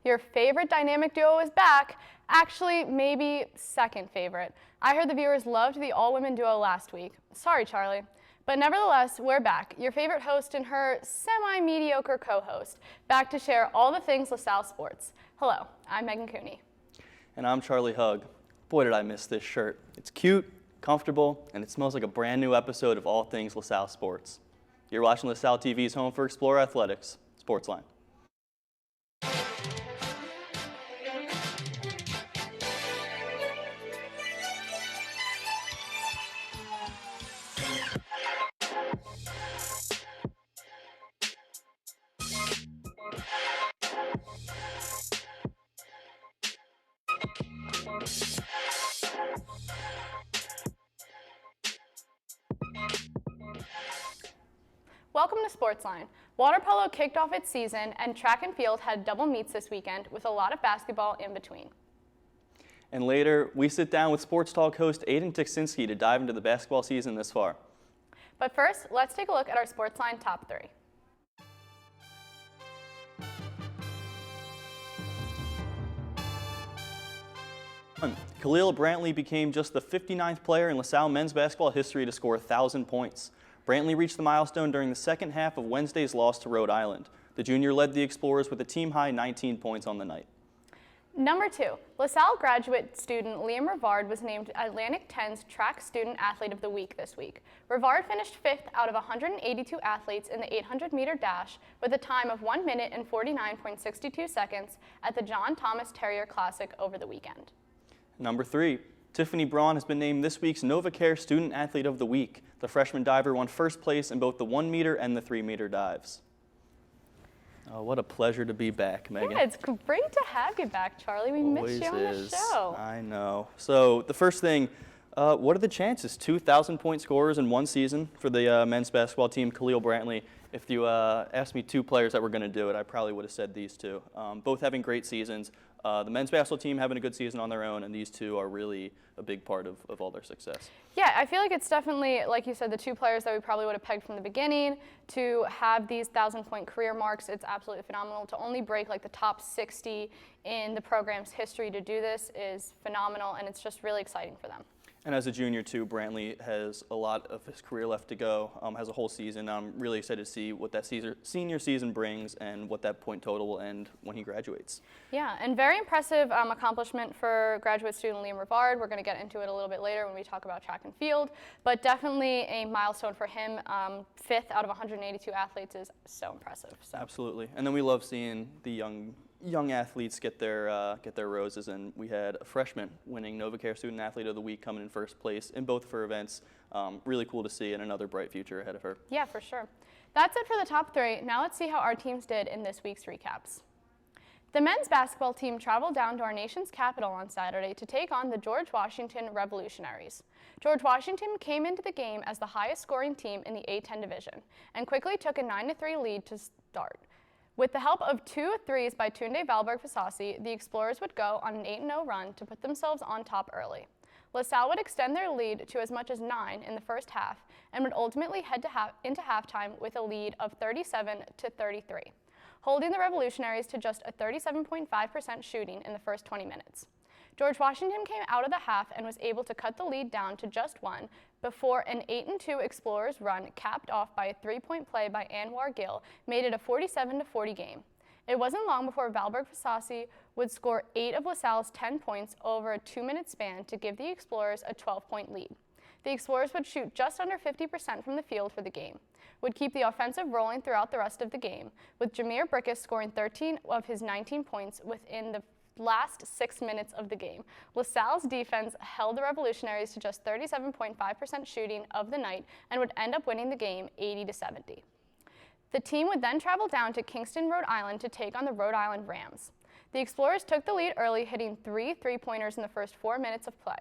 Your favorite dynamic duo is back. Actually, maybe second favorite. I heard the viewers loved the all-women duo last week. Sorry, Charlie. But nevertheless, we're back. Your favorite host and her semi-mediocre co-host, back to share all the things LaSalle sports. Hello, I'm Meghan Cooney. And I'm Charlie Hugg. Boy, did I miss this shirt. It's cute, comfortable, and it smells like a brand new episode of all things LaSalle sports. You're watching LaSalle TV's home for Explorer Athletics, SportsLine. Welcome to SportsLine. Water polo kicked off its season, and track and field had double meets this weekend with a lot of basketball in between. And later, we sit down with Sports Talk host Aiden Tiksinski to dive into the basketball season this far. But first, let's take a look at our SportsLine top 3. Khalil Brantley became just the 59th player in LaSalle men's basketball history to score 1,000 points. Brantley reached the milestone during the second half of Wednesday's loss to Rhode Island. The junior led the Explorers with a team-high 19 points on the night. Number 2, LaSalle graduate student Liam Rivard was named Atlantic 10's Track Student Athlete of the Week this week. Rivard finished 5th out of 182 athletes in the 800-meter dash with a time of 1 minute and 49.62 seconds at the John Thomas Terrier Classic over the weekend. Number 3, Tiffany Braun has been named this week's NovaCare Student Athlete of the Week. The freshman diver won first place in both the 1-meter and the 3-meter dives. Oh, what a pleasure to be back, Megan. Yeah, it's great to have you back, Charlie. We missed you on the show. I know. So the first thing, what are the chances? 2,000-point scorers in one season for the men's basketball team, Khalil Brantley. If you asked me 2 players that were going to do it, I probably would have said these 2. Both having great seasons. The men's basketball team having a good season on their own, and these 2 are really a big part of all their success. Yeah, I feel like it's definitely, like you said, the 2 players that we probably would have pegged from the beginning to have these 1,000-point career marks. It's absolutely phenomenal. To only break like the top 60 in the program's history to do this is phenomenal, and it's just really exciting for them. And as a junior, too, Brantley has a lot of his career left to go, has a whole season. I'm really excited to see what that senior season brings and what that point total will end when he graduates. Yeah, and very impressive accomplishment for graduate student Liam Rivard. We're going to get into it a little bit later when we talk about track and field, but definitely a milestone for him. 5th out of 182 athletes is so impressive. So. Absolutely. And then we love seeing the young athletes get their roses, and we had a freshman winning NovaCare Student Athlete of the Week coming in first place in both of her events. Really cool to see, and another bright future ahead of her. Yeah, for sure. That's it for the top 3. Now let's see how our teams did in this week's recaps. The men's basketball team traveled down to our nation's capital on Saturday to take on the George Washington Revolutionaries. George Washington came into the game as the highest scoring team in the A-10 division and quickly took a 9-3 lead to start. With the help of 2 threes by Tunde Valberg-Fasasi, the Explorers would go on an 8-0 run to put themselves on top early. LaSalle would extend their lead to as much as 9 in the first half and would ultimately head into halftime with a lead of 37-33, holding the Revolutionaries to just a 37.5% shooting in the first 20 minutes. George Washington came out of the half and was able to cut the lead down to just 1 before an 8-2 Explorers run capped off by a 3-point play by Anwar Gill made it a 47-40 game. It wasn't long before Valberg-Fasasi would score 8 of LaSalle's 10 points over a 2-minute span to give the Explorers a 12-point lead. The Explorers would shoot just under 50% from the field for the game, would keep the offensive rolling throughout the rest of the game, with Jameer Brickus scoring 13 of his 19 points within the last 6 minutes of the game. LaSalle's defense held the Revolutionaries to just 37.5% shooting of the night and would end up winning the game 80-70. The team would then travel down to Kingston, Rhode Island to take on the Rhode Island Rams. The Explorers took the lead early, hitting 3 three-pointers in the first 4 minutes of play.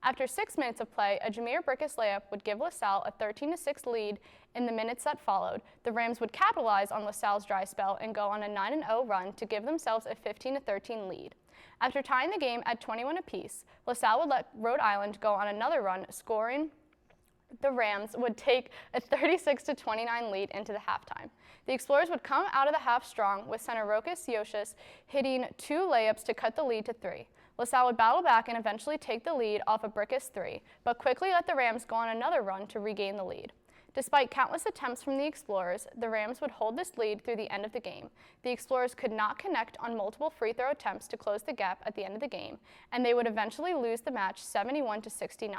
After 6 minutes of play, a Jameer Brickus layup would give LaSalle a 13-6 lead in the minutes that followed. The Rams would capitalize on LaSalle's dry spell and go on a 9-0 run to give themselves a 15-13 lead. After tying the game at 21 apiece, LaSalle would let Rhode Island go on another run, scoring the Rams would take a 36-29 lead into the halftime. The Explorers would come out of the half strong, with center Rokas Yosius hitting 2 layups to cut the lead to 3. LaSalle would battle back and eventually take the lead off a Brickus 3, but quickly let the Rams go on another run to regain the lead. Despite countless attempts from the Explorers, the Rams would hold this lead through the end of the game. The Explorers could not connect on multiple free throw attempts to close the gap at the end of the game, and they would eventually lose the match 71-69.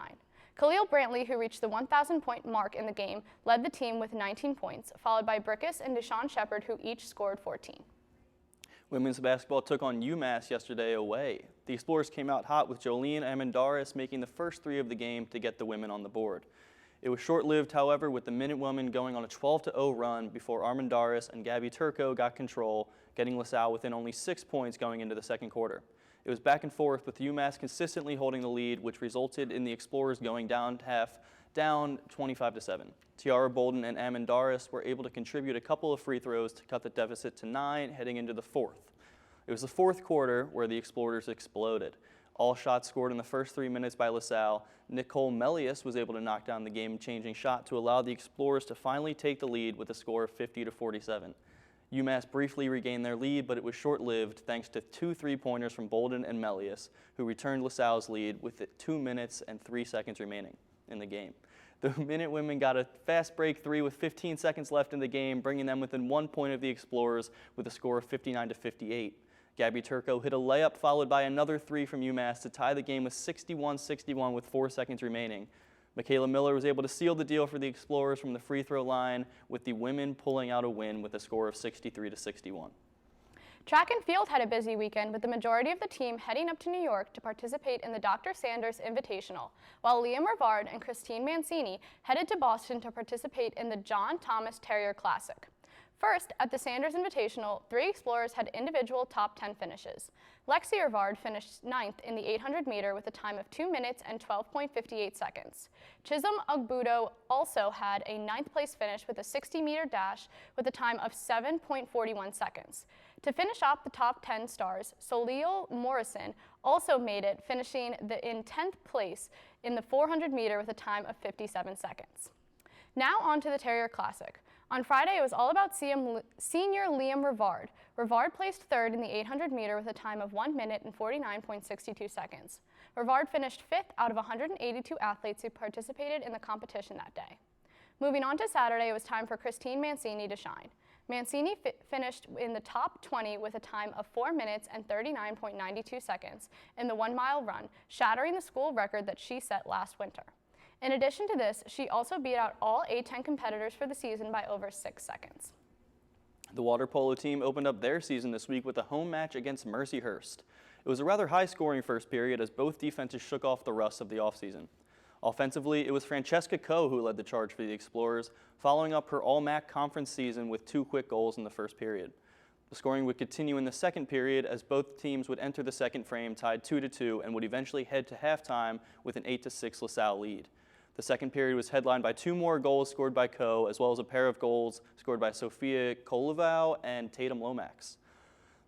Khalil Brantley, who reached the 1,000-point mark in the game, led the team with 19 points, followed by Brickus and Deshaun Shepard, who each scored 14. Women's basketball took on UMass yesterday away. The Explorers came out hot with Jolene Amendaris making the first 3 of the game to get the women on the board. It was short-lived, however, with the Minutewomen going on a 12-0 run before Armandaris and Gabby Turco got control, getting LaSalle within only 6 points going into the second quarter. It was back and forth, with UMass consistently holding the lead, which resulted in the Explorers going down 25-7. Tiara Bolden and Amendaris were able to contribute a couple of free throws to cut the deficit to 9 heading into the fourth. It was the fourth quarter where the Explorers exploded. All shots scored in the first 3 minutes by LaSalle. Nicole Melius was able to knock down the game-changing shot to allow the Explorers to finally take the lead with a score of 50-47. UMass briefly regained their lead, but it was short-lived thanks to 2 3-pointers from Bolden and Melius, who returned LaSalle's lead with 2 minutes and 3 seconds remaining in the game. The Minutewomen got a fast break 3 with 15 seconds left in the game, bringing them within 1 point of the Explorers with a score of 59-58. Gabby Turco hit a layup followed by another 3 from UMass to tie the game with 61-61 with 4 seconds remaining. Michaela Miller was able to seal the deal for the Explorers from the free throw line, with the women pulling out a win with a score of 63-61. Track and field had a busy weekend, with the majority of the team heading up to New York to participate in the Dr. Sanders Invitational, while Liam Rivard and Christine Mancini headed to Boston to participate in the John Thomas Terrier Classic. First, at the Sanders Invitational, 3 Explorers had individual top 10 finishes. Lexi Rivard finished 9th in the 800-meter with a time of 2 minutes and 12.58 seconds. Chisholm Ogbudo also had a 9th place finish with a 60-meter dash with a time of 7.41 seconds. To finish off the top 10 stars, Solil Morrison also made it, finishing in 10th place in the 400-meter with a time of 57 seconds. Now on to the Terrier Classic. On Friday, it was all about senior Liam Rivard. Rivard placed 3rd in the 800-meter with a time of 1 minute and 49.62 seconds. Rivard finished 5th out of 182 athletes who participated in the competition that day. Moving on to Saturday, it was time for Christine Mancini to shine. Mancini finished in the top 20 with a time of 4 minutes and 39.92 seconds in the 1-mile run, shattering the school record that she set last winter. In addition to this, she also beat out all A10 competitors for the season by over 6 seconds. The water polo team opened up their season this week with a home match against Mercyhurst. It was a rather high-scoring first period as both defenses shook off the rust of the offseason. Offensively, it was Francesca Coe who led the charge for the Explorers, following up her All-MAC conference season with 2 quick goals in the first period. The scoring would continue in the second period as both teams would enter the second frame tied 2-2 and would eventually head to halftime with an 8-6 LaSalle lead. The second period was headlined by 2 more goals scored by Coe, as well as a pair of goals scored by Sophia Kolovau and Tatum Lomax.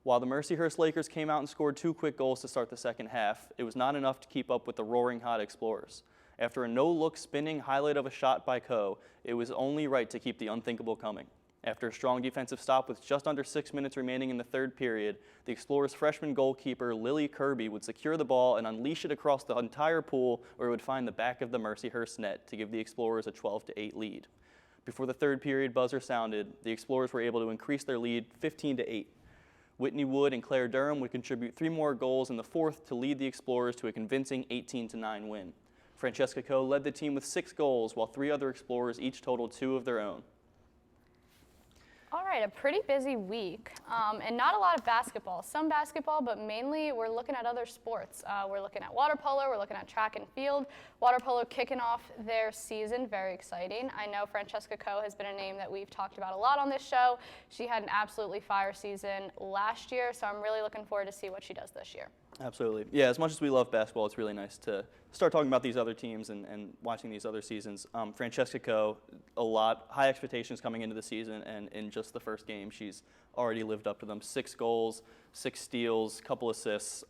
While the Mercyhurst Lakers came out and scored 2 quick goals to start the second half, it was not enough to keep up with the roaring hot Explorers. After a no-look spinning highlight of a shot by Coe, it was only right to keep the unthinkable coming. After a strong defensive stop with just under 6 minutes remaining in the third period, the Explorers freshman goalkeeper Lily Kirby would secure the ball and unleash it across the entire pool, where it would find the back of the Mercyhurst net to give the Explorers a 12-8 lead. Before the third period buzzer sounded, the Explorers were able to increase their lead 15-8. Whitney Wood and Claire Durham would contribute 3 more goals in the fourth to lead the Explorers to a convincing 18-9 win. Francesca Coe led the team with 6 goals, while 3 other Explorers each totaled 2 of their own. All right, a pretty busy week, and not a lot of basketball. Some basketball, but mainly we're looking at other sports. We're looking at water polo, we're looking at track and field. Water polo kicking off their season, very exciting. I know Francesca Coe has been a name that we've talked about a lot on this show. She had an absolutely fire season last year, so I'm really looking forward to see what she does this year. Absolutely. Yeah, as much as we love basketball, it's really nice to start talking about these other teams and watching these other seasons. Francesca Coe, high expectations coming into the season, and in just the first game, she's already lived up to them. 6 goals, 6 steals, couple assists,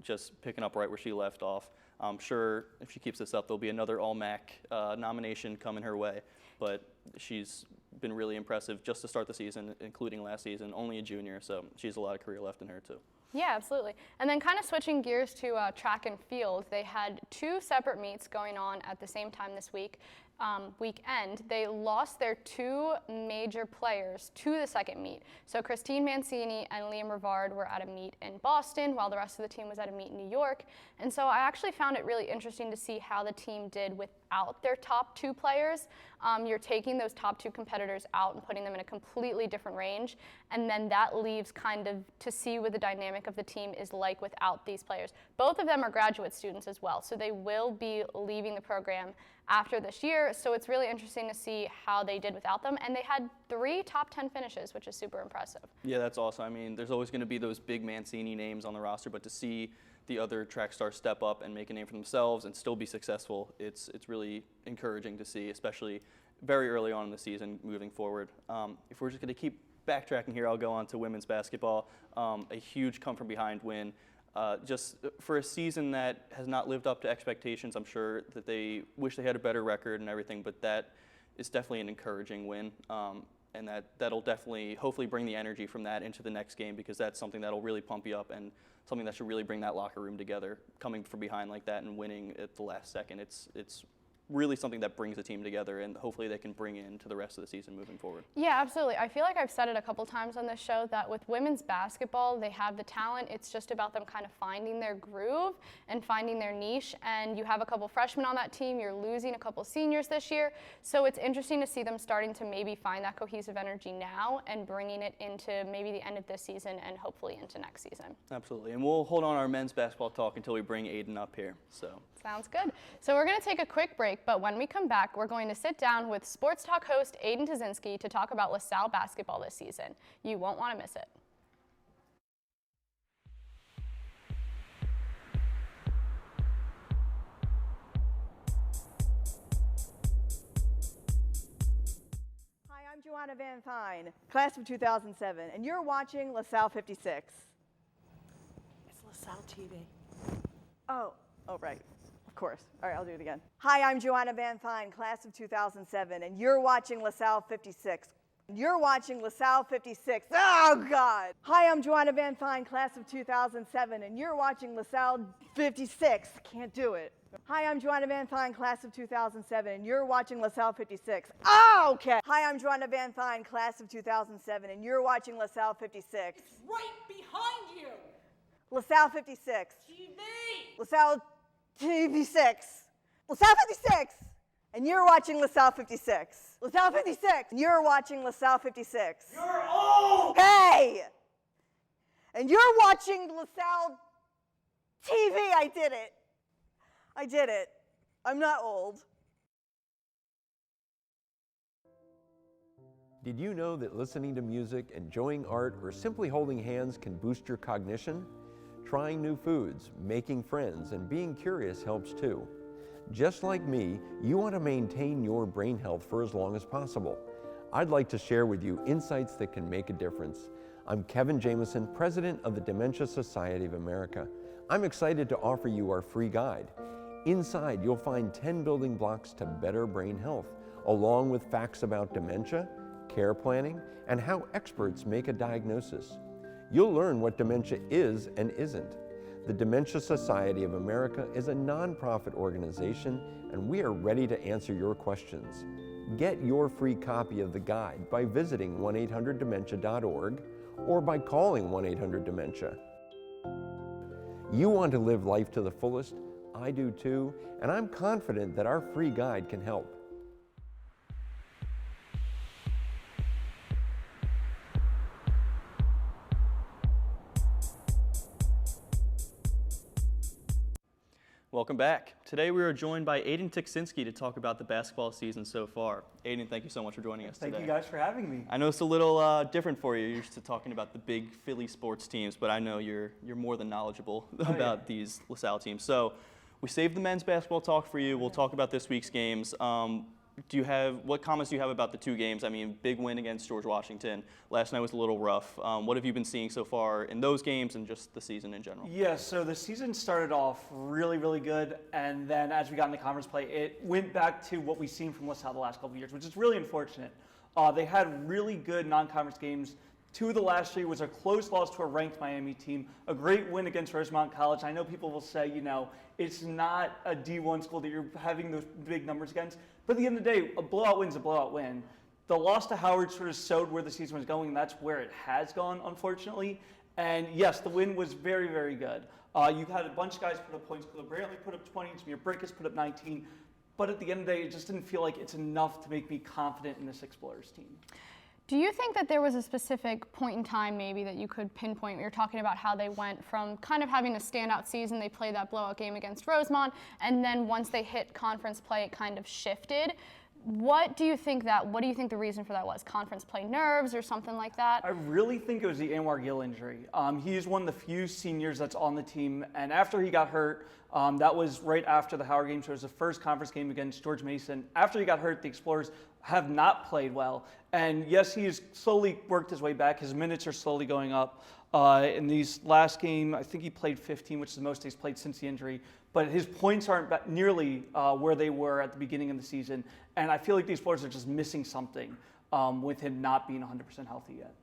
just picking up right where she left off. I'm sure if she keeps this up, there'll be another All-MAC nomination coming her way. But she's been really impressive just to start the season, including last season, only a junior, so she has a lot of career left in her too. Yeah, absolutely. And then kind of switching gears to track and field, they had 2 separate meets going on at the same time this weekend. They lost their 2 major players to the second meet. So Christine Mancini and Liam Rivard were at a meet in Boston, while the rest of the team was at a meet in New York. And so I actually found it really interesting to see how the team did without their top 2 players. You're taking those top 2 competitors out and putting them in a completely different range, and then that leaves kind of to see what the dynamic of the team is like without these players. Both of them are graduate students as well, so they will be leaving the program after this year, so it's really interesting to see how they did without them, and they had 3 top 10 finishes, which is super impressive. Yeah, that's awesome. I mean, there's always going to be those big Mancini names on the roster, but to see the other track stars step up and make a name for themselves and still be successful, it's really encouraging to see, especially very early on in the season moving forward. If we're just going to keep backtracking here, I'll go on to women's basketball. A huge come-from-behind win. Just for a season that has not lived up to expectations, I'm sure that they wish they had a better record and everything, but that is definitely an encouraging win. And that'll definitely, hopefully, bring the energy from that into the next game, because that's something that'll really pump you up and something that should really bring that locker room together. Coming from behind like that and winning at the last second, it's really something that brings the team together, and hopefully they can bring into the rest of the season moving forward. Yeah, absolutely. I feel like I've said it a couple times on this show that with women's basketball, they have the talent. It's just about them kind of finding their groove and finding their niche. And you have a couple freshmen on that team. You're losing a couple seniors this year. So it's interesting to see them starting to maybe find that cohesive energy now and bringing it into maybe the end of this season and hopefully into next season. Absolutely. And we'll hold on our men's basketball talk until we bring Aiden up here. Sounds good. So we're going to take a quick break, but when we come back, we're going to sit down with Sports Talk host Aiden Tazinski to talk about LaSalle basketball this season. You won't want to miss it. Hi, I'm Joanna Van Fine, class of 2007, and you're watching LaSalle 56. It's LaSalle TV. Oh, right. Of course. All right, I'll do it again. Hi, I'm Joanna Van Fine, class of 2007, and you're watching LaSalle 56. You're watching LaSalle 56. Oh, God. Hi, I'm Joanna Van Fine, class of 2007, and you're watching LaSalle 56. Can't do it. Hi, I'm Joanna Van Fine, class of 2007, and you're watching LaSalle 56. Oh, okay. Hi, I'm Joanna Van Fine, class of 2007, and you're watching LaSalle 56. It's right behind you. LaSalle 56. TV. LaSalle TV 6. LaSalle 56. And you're watching LaSalle 56. LaSalle 56. And you're watching LaSalle 56. You're old. Hey! And you're watching LaSalle TV. I did it. I did it. I'm not old. Did you know that listening to music, enjoying art, or simply holding hands can boost your cognition? Trying new foods, making friends, and being curious helps too. Just like me, you want to maintain your brain health for as long as possible. I'd like to share with you insights that can make a difference. I'm Kevin Jameson, president of the Dementia Society of America. I'm excited to offer you our free guide. Inside, you'll find 10 building blocks to better brain health, along with facts about dementia, care planning, and how experts make a diagnosis. You'll learn what dementia is and isn't. The Dementia Society of America is a nonprofit organization, and we are ready to answer your questions. Get your free copy of the guide by visiting 1-800-DEMENTIA.org or by calling 1-800-DEMENTIA. You want to live life to the fullest? I do too, and I'm confident that our free guide can help. Welcome back. Today we are joined by Aiden Tazinski to talk about the basketball season so far. Aiden, thank you so much for joining us today. Thank you guys for having me. I know it's a little different for you. You're used to talking about the big Philly sports teams, but I know you're more than knowledgeable about these LaSalle teams. So we saved the men's basketball talk for you. We'll talk about this week's games. what comments do you have about the two games? I mean, big win against George Washington. Last night was a little rough. What have you been seeing so far in those games and just the season in general? Yeah, so the season started off really, really good, and then as we got into conference play, it went back to what we've seen from LaSalle the last couple of years, which is really unfortunate. They had really good non-conference games. Two of the last three was a close loss to a ranked Miami team, a great win against Rosemont College. I know people will say, it's not a D1 school that you're having those big numbers against, but at the end of the day, a blowout win's a blowout win. The loss to Howard sort of showed where the season was going, and that's where it has gone, unfortunately. And yes, the win was very, very good. You had a bunch of guys put up points. Caleb Brantley put up 20, Jameer Brickus put up 19. But at the end of the day, it just didn't feel like it's enough to make me confident in this Explorers team. Do you think that there was a specific point in time maybe that you could pinpoint? You're talking about how they went from kind of having a standout season, they played that blowout game against Rosemont, and then once they hit conference play, it kind of shifted. What do you think the reason for that was? Conference play nerves or something like that? I really think it was the Anwar Gill injury. He's one of the few seniors that's on the team, and after he got hurt, that was right after the Howard game, so it was the first conference game against George Mason. After he got hurt, the Explorers have not played well, and yes, he's slowly worked his way back. His minutes are slowly going up. In these last game, I think he played 15, which is the most he's played since the injury, but his points aren't nearly where they were at the beginning of the season, and I feel like the Explorers are just missing something with him not being 100% healthy yet.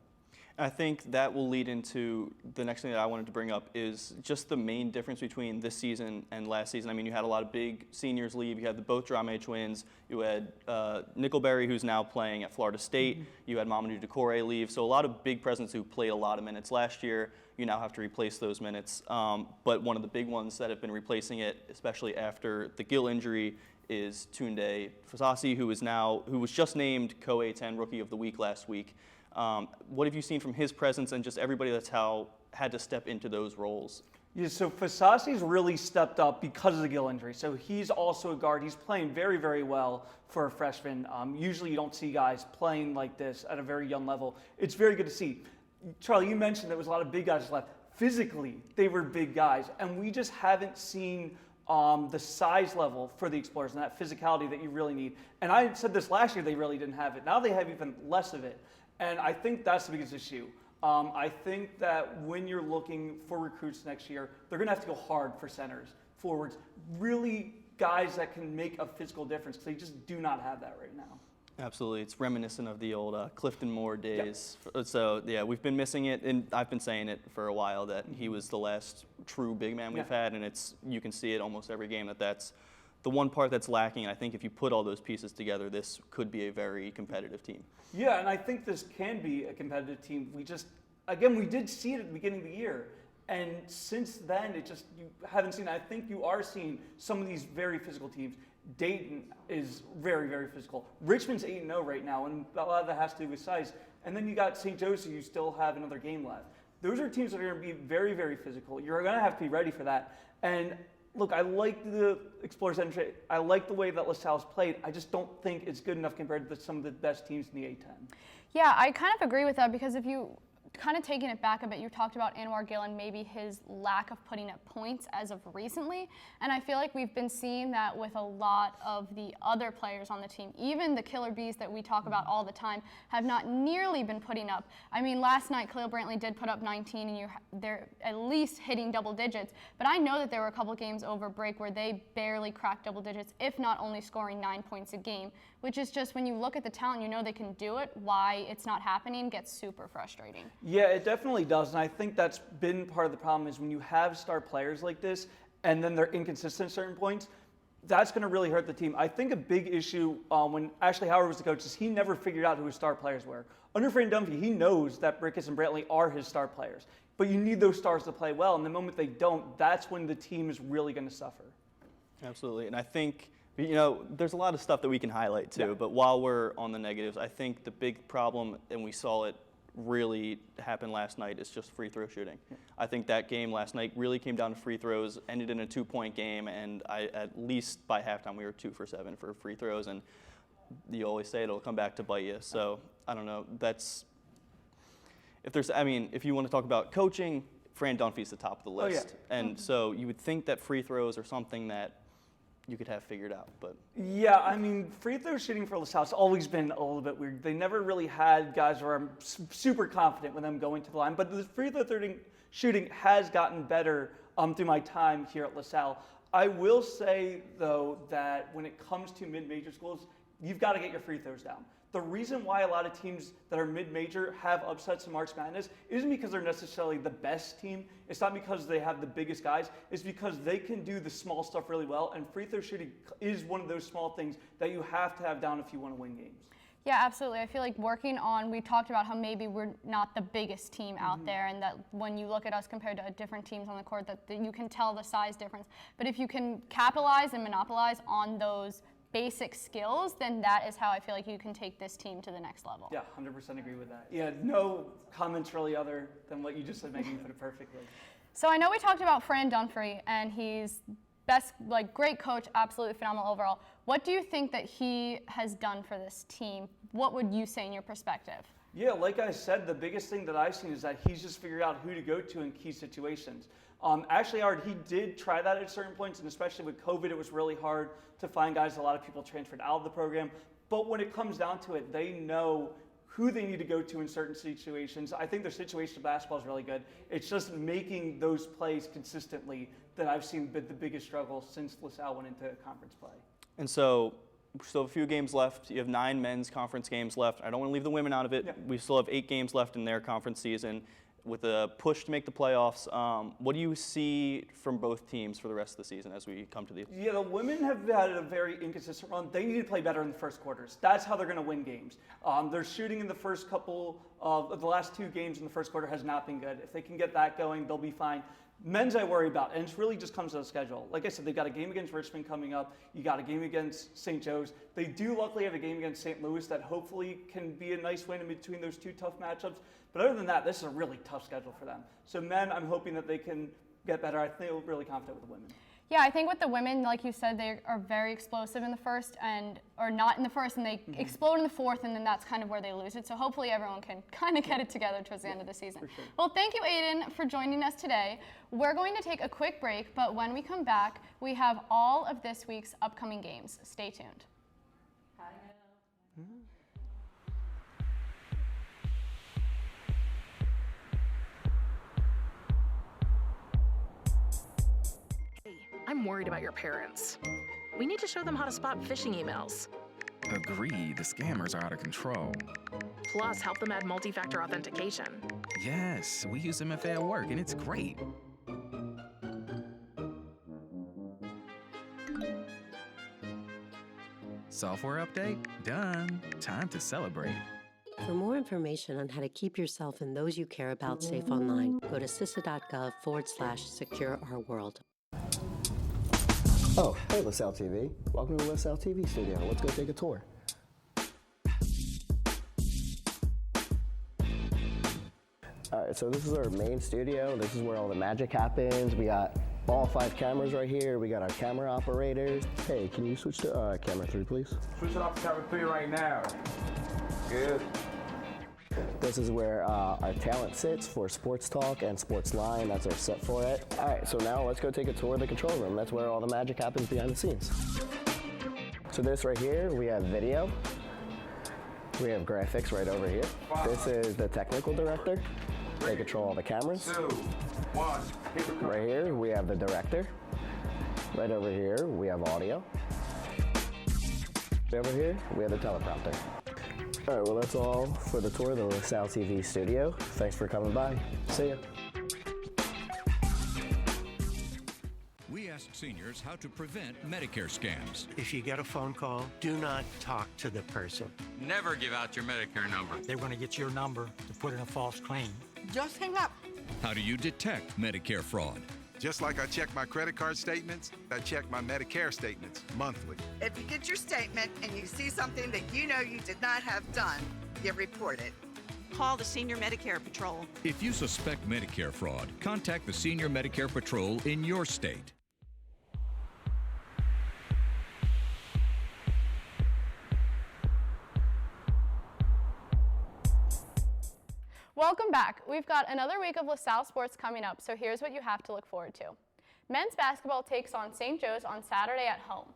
I think that will lead into the next thing that I wanted to bring up is just the main difference between this season and last season. I mean, you had a lot of big seniors leave. You had both Drame twins. You had Nickelberry, who's now playing at Florida State. Mm-hmm. You had Mamadou Decore leave. So a lot of big presence who played a lot of minutes last year. You now have to replace those minutes. But one of the big ones that have been replacing it, especially after the Gill injury, is Tunde Fasasi, who was just named Co-A10 Rookie of the Week last week. What have you seen from his presence and just everybody that's had to step into those roles? Yeah, so Fasasi's really stepped up because of the Gill injury. So he's also a guard. He's playing very, very well for a freshman. Usually you don't see guys playing like this at a very young level. It's very good to see. Charlie, you mentioned there was a lot of big guys left. Physically, they were big guys, and we just haven't seen the size level for the Explorers and that physicality that you really need. And I said this last year, they really didn't have it. Now they have even less of it. And I think that's the biggest issue. I think that when you're looking for recruits next year, they're going to have to go hard for centers, forwards, really guys that can make a physical difference because they just do not have that right now. Absolutely. It's reminiscent of the old Clifton Moore days. Yep. So, yeah, we've been missing it, and I've been saying it for a while that he was the last true big man we've had, and you can see it almost every game that's the one part that's lacking. I think if you put all those pieces together, this could be a very competitive team. Yeah, and I think this can be a competitive team. We did see it at the beginning of the year. And since then, you haven't seen it. I think you are seeing some of these very physical teams. Dayton is very, very physical. Richmond's 8-0 right now, and a lot of that has to do with size. And then you got St. Joseph, you still have another game left. Those are teams that are going to be very, very physical. You're going to have to be ready for that. And look, I like the Explorers entry. I like the way that LaSalle's played. I just don't think it's good enough compared to some of the best teams in the A10. Yeah, I kind of agree with that because if you kind of taking it back a bit, you talked about Anwar Gill and maybe his lack of putting up points as of recently. And I feel like we've been seeing that with a lot of the other players on the team. Even the killer bees that we talk about all the time have not nearly been putting up. I mean, last night, Caleb Brantley did put up 19, and they're at least hitting double digits. But I know that there were a couple games over break where they barely cracked double digits, if not only scoring 9 points a game, which is just when you look at the talent, you know they can do it. Why it's not happening gets super frustrating. Yeah, it definitely does, and I think that's been part of the problem is when you have star players like this and then they're inconsistent at certain points, that's going to really hurt the team. I think a big issue when Ashley Howard was the coach is he never figured out who his star players were. Under Fran Dunphy, he knows that Brickus and Brantley are his star players, but you need those stars to play well, and the moment they don't, that's when the team is really going to suffer. Absolutely, and I think there's a lot of stuff that we can highlight too, but while we're on the negatives, I think the big problem, and we saw it really happened last night, is just free throw shooting. I think that game last night really came down to free throws, ended in a 2-point game, and at least by halftime we were 2 for 7 for free throws, and you always say it'll come back to bite you. So I don't know. If you want to talk about coaching, Fran Dunphy's the top of the list, and so you would think that free throws are something that you could have figured out. But Yeah, I mean, free throw shooting for LaSalle has always been a little bit weird. They never really had guys where I'm super confident with them going to the line, but the free throw shooting has gotten better through my time here at LaSalle. I will say, though, that when it comes to mid-major schools, you've got to get your free throws down. The reason why a lot of teams that are mid-major have upsets in March Madness isn't because they're necessarily the best team. It's not because they have the biggest guys. It's because they can do the small stuff really well, and free throw shooting is one of those small things that you have to have down if you want to win games. Yeah, absolutely. I feel like we talked about how maybe we're not the biggest team out there, and that when you look at us compared to different teams on the court, that you can tell the size difference. But if you can capitalize and monopolize on those basic skills, then that is how I feel like you can take this team to the next level. Yeah, 100% agree with that. Yeah, no comments really other than what you just said, Meghan. You put it perfectly. So I know we talked about Fran Dunphy, and he's great coach, absolutely phenomenal overall. What do you think that he has done for this team? What would you say in your perspective? Yeah, like I said, the biggest thing that I've seen is that he's just figured out who to go to in key situations. Actually, he did try that at certain points, and especially with COVID, it was really hard to find guys. A lot of people transferred out of the program. But when it comes down to it, they know who they need to go to in certain situations. I think their situational basketball is really good. It's just making those plays consistently that I've seen the biggest struggle since LaSalle went into conference play. And so we still have a few games left. You have 9 men's conference games left. I don't want to leave the women out of it. Yeah. We still have 8 games left in their conference season with a push to make the playoffs. What do you see from both teams for the rest of the season as we come to the... Yeah, the women have had a very inconsistent run. They need to play better in the first quarters. That's how they're going to win games. Their shooting in the first couple of the last 2 games in the first quarter has not been good. If they can get that going, they'll be fine. Men's I worry about, and it really just comes to the schedule. Like I said, they've got a game against Richmond coming up. You got a game against St. Joe's. They do luckily have a game against St. Louis that hopefully can be a nice win in between those 2 tough matchups. But other than that, this is a really tough schedule for them. So men, I'm hoping that they can get better. I feel really confident with the women. Yeah, I think with the women, like you said, they are very explosive in the first or not in the first, and they explode in the fourth, and then that's kind of where they lose it. So hopefully everyone can kind of get it together towards the end of the season. Sure. Well, thank you, Aiden, for joining us today. We're going to take a quick break, but when we come back, we have all of this week's upcoming games. Stay tuned. I'm worried about your parents. We need to show them how to spot phishing emails. Agree, the scammers are out of control. Plus, help them add multi-factor authentication. Yes, we use MFA at work and it's great. Software update? Done. Time to celebrate. For more information on how to keep yourself and those you care about safe online, go to cisa.gov/secure-our-world. Oh, hey LaSalle TV. Welcome to LaSalle TV studio. Let's go take a tour. All right, so this is our main studio. This is where all the magic happens. We got all 5 cameras right here. We got our camera operators. Hey, can you switch to camera 3, please? Switch it off to camera 3 right now. Good. This is where our talent sits for Sports Talk and SportsLine. That's our set for it. All right, so now let's go take a tour of the control room. That's where all the magic happens behind the scenes. So this right here, we have video. We have graphics right over here. This is the technical director. They control all the cameras. 2, 1, hit record. Right here, we have the director. Right over here, we have audio. Over here, we have the teleprompter. All right, well, that's all for the tour of the LaSalle TV studio. Thanks for coming by. See ya. We ask seniors how to prevent Medicare scams. If you get a phone call, do not talk to the person. Never give out your Medicare number. They want to get your number to put in a false claim. Just hang up. How do you detect Medicare fraud? Just like I check my credit card statements, I check my Medicare statements monthly. If you get your statement and you see something that you know you did not have done, you report it. Call the Senior Medicare Patrol. If you suspect Medicare fraud, contact the Senior Medicare Patrol in your state. Welcome back. We've got another week of LaSalle sports coming up, so here's what you have to look forward to. Men's basketball takes on St. Joe's on Saturday at home.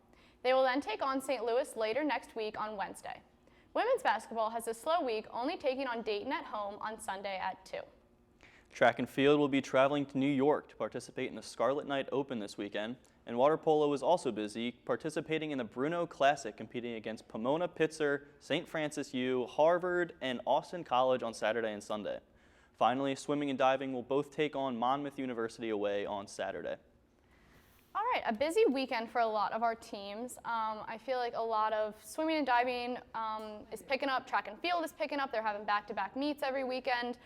They will then take on St. Louis later next week on Wednesday. Women's basketball has a slow week, only taking on Dayton at home on Sunday at 2. Track and field will be traveling to New York to participate in the Scarlet Knight Open this weekend. And water polo is also busy, participating in the Bruno Classic, competing against Pomona Pitzer, St. Francis U, Harvard, and Austin College on Saturday and Sunday. Finally, swimming and diving will both take on Monmouth University away on Saturday. All right, a busy weekend for a lot of our teams. I feel like a lot of swimming and diving is picking up. Track and field is picking up. They're having back-to-back meets every weekend.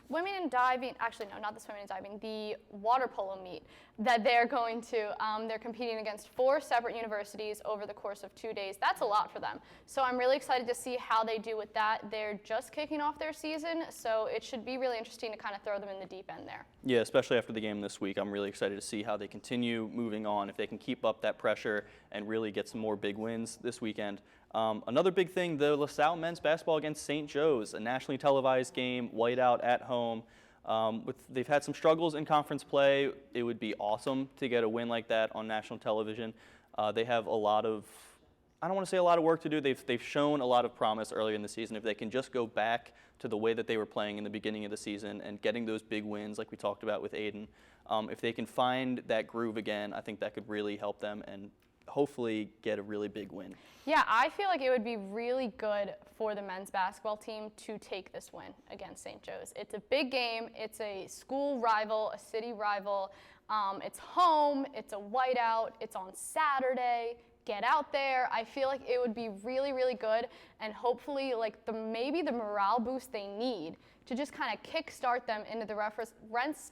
Swimming and diving, actually no, not the swimming and diving, the water polo meet that they're going to. They're competing against 4 separate universities over the course of 2 days. That's a lot for them. So I'm really excited to see how they do with that. They're just kicking off their season, so it should be really interesting to kind of throw them in the deep end there. Yeah, especially after the game this week. I'm really excited to see how they continue moving on, if they can keep up that pressure and really get some more big wins this weekend. Another big thing, the LaSalle men's basketball against St. Joe's, a nationally televised game, whiteout at home. They've had some struggles in conference play. It would be awesome to get a win like that on national television. They have a lot of, I don't want to say a lot of work to do. They've shown a lot of promise earlier in the season. If they can just go back to the way that they were playing in the beginning of the season and getting those big wins like we talked about with Aiden, if they can find that groove again, I think that could really help them and hopefully get a really big win. Yeah, I feel like it would be really good for the men's basketball team to take this win against St. Joe's. It's a big game. It's a school rival, a city rival. It's home. It's a whiteout. It's on Saturday. Get out there. I feel like it would be really, really good, and hopefully like maybe the morale boost they need to just kind of kickstart them into the rest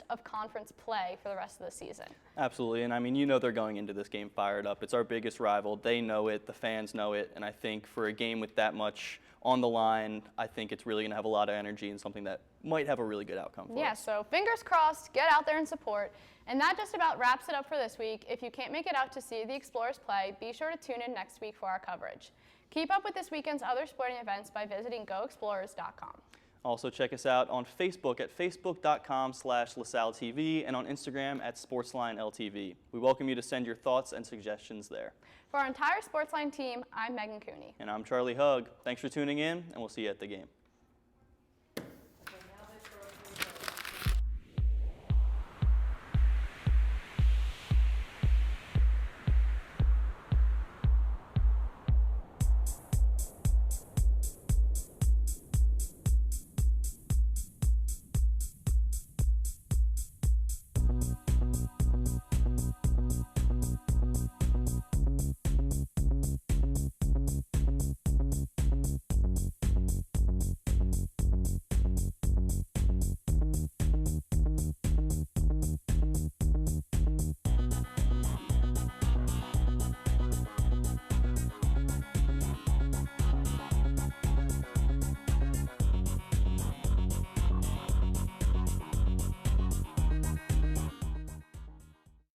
of conference play for the rest of the season. Absolutely, and I mean, you know they're going into this game fired up. It's our biggest rival. They know it. The fans know it, and I think for a game with that much on the line, I think it's really going to have a lot of energy and something that might have a really good outcome for us. So fingers crossed, get out there and support. And that just about wraps it up for this week. If you can't make it out to see the Explorers play, be sure to tune in next week for our coverage. Keep up with this weekend's other sporting events by visiting goexplorers.com. Also check us out on Facebook at facebook.com/LaSalleTV and on Instagram at SportsLineLTV. We welcome you to send your thoughts and suggestions there. For our entire SportsLine team, I'm Meghan Cooney. And I'm Charlie Hugg. Thanks for tuning in, and we'll see you at the game.